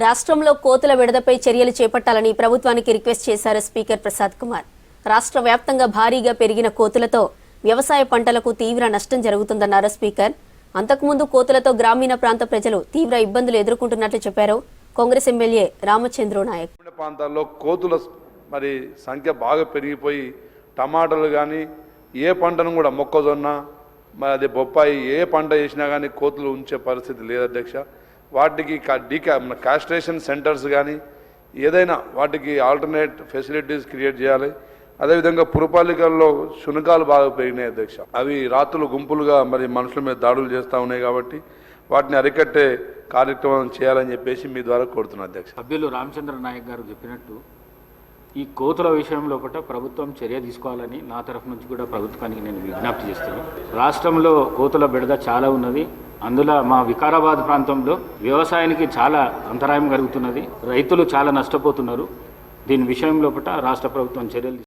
రాష్ట్రంలో కోతుల విడుదలపై చర్యలు చేపట్టాలని ప్రభుత్వానికి రిక్వెస్ట్ చేశారు స్పీకర్ ప్రసాద్ కుమార్. రాష్ట్ర వ్యాప్తంగా భారీగా పెరిగిన కోతులతో వ్యవసాయ పంటలకు తీవ్ర నష్టం జరుగుతుందన్నారు స్పీకర్. అంతకుముందు కోతులతో గ్రామీణ ప్రాంత ప్రజలు తీవ్ర ఇబ్బందులు ఎదుర్కొంటున్నట్లు చెప్పారు కాంగ్రెస్ ఎమ్మెల్యే రామచంద్ర నాయక్. ప్రాంతాల్లో కోతుల సంఖ్య బాగా పెరిగిపోయి టమాటాలు కానీ ఏ పంటను కూడా మొక్కజొన్న అది బొప్పాయి ఏ పంట చేసినా కానీ కోతులు ఉంచే పరిస్థితి లేదు అధ్యక్ష. వాటికి కాస్ట్రేషన్ సెంటర్స్ కానీ ఏదైనా వాటికి ఆల్టర్నేట్ ఫెసిలిటీస్ క్రియేట్ చేయాలి. అదేవిధంగా పురపాలికల్లో శునకాలు బాగా పెరిగినాయి అధ్యక్ష. అవి రాత్రులు గుంపులుగా మనుషుల మీద దాడులు చేస్తూ ఉన్నాయి కాబట్టి వాటిని అరికట్టే కార్యక్రమం చేయాలని చెప్పేసి మీ ద్వారా కోరుతున్నా అధ్యక్ష. సభ్యులు రామచంద్ర నాయక్ గారు చెప్పినట్టు ఈ కోతుల విషయంలో ప్రభుత్వం చర్య తీసుకోవాలని నా తరఫు నుంచి కూడా ప్రభుత్వానికి నేను విజ్ఞప్తి చేస్తాను. రాష్ట్రంలో కోతుల బెడద చాలా ఉన్నది. అందులో మా వికారాబాద్ ప్రాంతంలో వ్యవసాయానికి చాలా అంతరాయం కలుగుతున్నది. రైతులు చాలా నష్టపోతున్నారు. దీని విషయంలో రాష్ట్ర ప్రభుత్వం చర్యలు